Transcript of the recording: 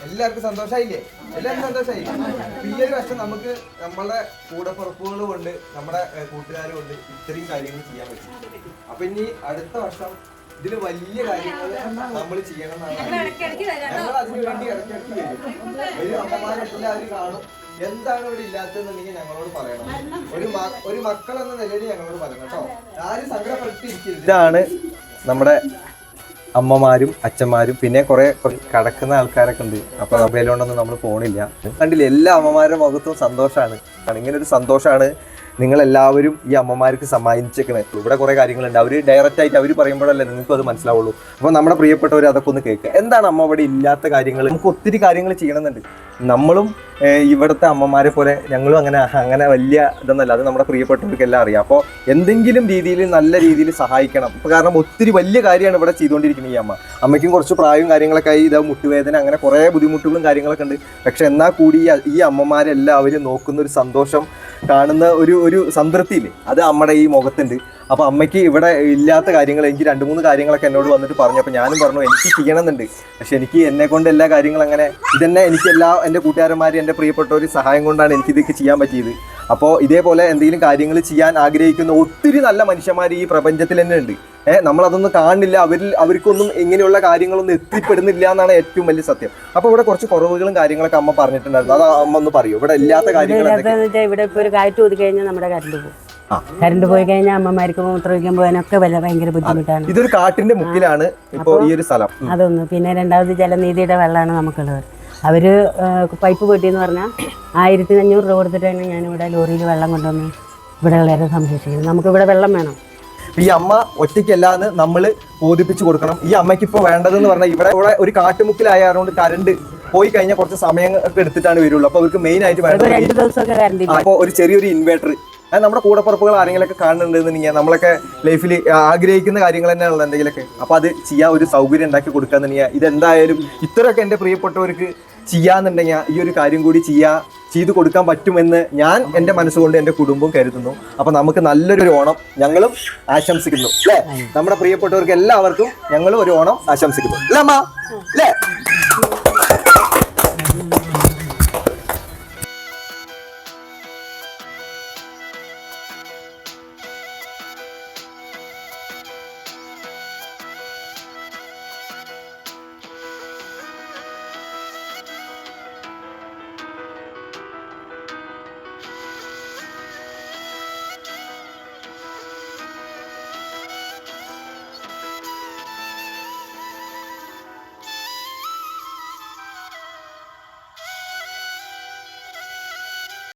എല്ലാവർക്കും സന്തോഷമായില്ലേ? എല്ലാവരും സന്തോഷമായി. ഈ ഒരു വർഷം നമുക്ക് നമ്മളെ കൂടപ്പുറപ്പുകൾ കൊണ്ട് നമ്മുടെ കൂട്ടുകാർ കൊണ്ട് ഇത്രയും കാര്യങ്ങൾ ചെയ്യാൻ പറ്റും. അപ്പൊ ഇനി അടുത്ത വർഷം ഇതില് വലിയ കാര്യങ്ങൾ നമ്മൾ ചെയ്യണം എന്നാണ്. ഞങ്ങൾ അതിനു വേണ്ടി ഇടയ്ക്കിടയ്ക്ക് വരും. ഒരു അമ്മമാരെല്ലാവരും കാണും. എന്താണ് ഇവിടെ ഇല്ലാത്തതെന്നുണ്ടെങ്കിൽ ഞങ്ങളോട് പറയണം. ഒരു മക്കൾ എന്ന നിലയിൽ ഞങ്ങളോട് പറയണം കേട്ടോ. ആരും സങ്കടപ്പെട്ടിരിക്കരുത്. ഇതാണ് നമ്മുടെ അമ്മമാരും അച്ഛന്മാരും പിന്നെ കുറെ കടക്കുന്ന ആൾക്കാരൊക്കെ ഉണ്ട്. അപ്പൊ മൊബൈലുകൊണ്ടൊന്നും നമ്മൾ പോണില്ല. കണ്ടില്ല, എല്ലാ അമ്മമാരുടെ മുഖത്തും സന്തോഷമാണ്. ഇങ്ങനെ ഒരു സന്തോഷമാണ് നിങ്ങളെല്ലാവരും ഈ അമ്മമാർക്ക് സമ്മാനിച്ചേക്കണേ. ഇവിടെ കുറെ കാര്യങ്ങളുണ്ട്. അവർ ഡയറക്റ്റ് ആയിട്ട് അവർ പറയുമ്പോഴല്ലേ നിങ്ങൾക്കും അത് മനസ്സിലാവുള്ളൂ. അപ്പോൾ നമ്മുടെ പ്രിയപ്പെട്ടവർ അതൊക്കെ ഒന്ന് കേൾക്കുക. എന്താണ് അമ്മ ഇവിടെ ഇല്ലാത്ത കാര്യങ്ങൾ? നമുക്ക് ഒത്തിരി കാര്യങ്ങൾ ചെയ്യണമെന്നുണ്ട്. നമ്മളും ഇവിടുത്തെ അമ്മമാരെ പോലെ ഞങ്ങളും അങ്ങനെ വലിയ ഇതൊന്നല്ല. അത് നമ്മുടെ പ്രിയപ്പെട്ടവർക്ക് എല്ലാം അറിയാം. അപ്പോൾ എന്തെങ്കിലും രീതിയിൽ നല്ല രീതിയിൽ സഹായിക്കണം. ഇപ്പോൾ കാരണം ഒത്തിരി വലിയ കാര്യമാണ് ഇവിടെ ചെയ്തുകൊണ്ടിരിക്കുന്നത് ഈ അമ്മയ്ക്കും കുറച്ച് പ്രായവും കാര്യങ്ങളൊക്കെ ആയി. ഇത് മുട്ടുവേദന അങ്ങനെ കുറേ ബുദ്ധിമുട്ടുകളും കാര്യങ്ങളൊക്കെ ഉണ്ട്. പക്ഷെ എന്നാൽ കൂടി ഈ അമ്മമാരെല്ലാവരും നോക്കുന്ന ഒരു സന്തോഷം കാണുന്ന ഒരു സംതൃപ്തിയില്ലേ, അത് നമ്മുടെ ഈ മുഖത്തുണ്ട്. അപ്പോൾ അമ്മയ്ക്ക് ഇവിടെ ഇല്ലാത്ത കാര്യങ്ങൾ എനിക്ക് 2-3 കാര്യങ്ങളൊക്കെ എന്നോട് വന്നിട്ട് പറഞ്ഞു. അപ്പോൾ ഞാനും പറഞ്ഞു എനിക്ക് ചെയ്യണമെന്നുണ്ട്. പക്ഷെ എനിക്ക് എന്നെ കൊണ്ട് എല്ലാ കാര്യങ്ങളും അങ്ങനെ ഇതന്നെ എനിക്ക് എൻ്റെ കൂട്ടുകാരന്മാർ എൻ്റെ പ്രിയപ്പെട്ട ഒരു സഹായം കൊണ്ടാണ് എനിക്കിതൊക്കെ ചെയ്യാൻ പറ്റിയത്. അപ്പോൾ ഇതേപോലെ എന്തെങ്കിലും കാര്യങ്ങൾ ചെയ്യാൻ ആഗ്രഹിക്കുന്ന ഒത്തിരി നല്ല മനുഷ്യന്മാർ ഈ പ്രപഞ്ചത്തിൽ തന്നെ ഉണ്ട്. നമ്മളതൊന്നും കാണുന്നില്ല. അവർക്കൊന്നും ഇങ്ങനെയുള്ള കാര്യങ്ങളൊന്നും എത്തിപ്പെടുന്നില്ല എന്നാണ് ഏറ്റവും വലിയ സത്യം. അപ്പോൾ ഇവിടെ കുറച്ച് കുറവുകളും കാര്യങ്ങളൊക്കെ അമ്മ പറഞ്ഞിട്ടുണ്ടായിരുന്നു. അത് അമ്മ ഒന്ന് പറയൂ, ഇവിടെ ഇല്ലാത്ത കാര്യങ്ങൾ. ഇവിടെ ഇപ്പോൾ ഒരു കാറ്റ് ഊതി കഴിഞ്ഞാൽ നമ്മുടെ കറണ്ട് പോകും. കറണ്ട് പോയി കഴിഞ്ഞാൽ അമ്മമാർക്ക് മൂത്രമൊഴിക്കാൻ പോകാനൊക്കെ ഭയങ്കര ബുദ്ധിമുട്ടാണ്. ഇതൊരു കാട്ടിന്റെ മുക്കിലാണ് ഇപ്പോൾ ഈ ഒരു സ്ഥലം. അതൊന്ന് പിന്നെ രണ്ടാമത് ജലനിധിയുടെ വെള്ളമാണ് നമുക്കുള്ളത്. അവര് പൈപ്പ് പൊട്ടിയെന്ന് പറഞ്ഞാൽ 1500 രൂപ കൊടുത്തിട്ടാണ് ഞാനിവിടെ ലോറിയിൽ വെള്ളം കൊണ്ടുവന്ന് ഇവിടെ ഉള്ളവരെ സംരക്ഷിക്കുന്നത്. നമുക്കിവിടെ വെള്ളം വേണം. ഈ അമ്മ ഒറ്റയ്ക്കല്ലാന്ന് നമ്മൾ ബോധിപ്പിച്ചു കൊടുക്കണം. ഈ അമ്മയ്ക്ക് ഇപ്പോൾ വേണ്ടതെന്ന് പറഞ്ഞാൽ ഇവിടെ ഒരു കാട്ടുമുക്കിലായതുകൊണ്ട് കറണ്ട് പോയി കഴിഞ്ഞാൽ കുറച്ച് സമയം ഒക്കെ എടുത്തിട്ടാണ് വരുള്ളൂ. അപ്പോൾ അവർക്ക് മെയിൻ ആയിട്ട് വേണ്ടത് 2 ദിവസമൊക്കെ കറണ്ട്. അപ്പോൾ ഒരു ചെറിയൊരു ഇൻവേർട്ടർ. നമ്മുടെ കൂടപ്പുറപ്പുകൾ ആരെങ്കിലൊക്കെ കാണുന്നുണ്ടെന്നുണ്ടെങ്കിൽ നമ്മളൊക്കെ ലൈഫിൽ ആഗ്രഹിക്കുന്ന കാര്യങ്ങൾ തന്നെയാണല്ലോ എന്തെങ്കിലുമൊക്കെ. അപ്പോൾ അത് ചെയ്യാൻ ഒരു സൗകര്യം ഉണ്ടാക്കി കൊടുക്കാന്നുണ്ടെങ്കിൽ ഇതെന്തായാലും ഇത്രയൊക്കെ എൻ്റെ പ്രിയപ്പെട്ടവർക്ക് ചെയ്യാന്നുണ്ടെങ്കിൽ ഈ ഒരു കാര്യം കൂടി ചെയ്തു കൊടുക്കാൻ പറ്റുമെന്ന് ഞാൻ എൻ്റെ മനസ്സുകൊണ്ട് എൻ്റെ കുടുംബം കരുതുന്നു. അപ്പോൾ നമുക്ക് നല്ലൊരു ഓണം ഞങ്ങളും ആശംസിക്കുന്നു അല്ലേ? നമ്മുടെ പ്രിയപ്പെട്ടവർക്ക് എല്ലാവർക്കും ഞങ്ങൾ ഒരു ഓണം ആശംസിക്കുന്നു അല്ലേ അമ്മ? അല്ലേ?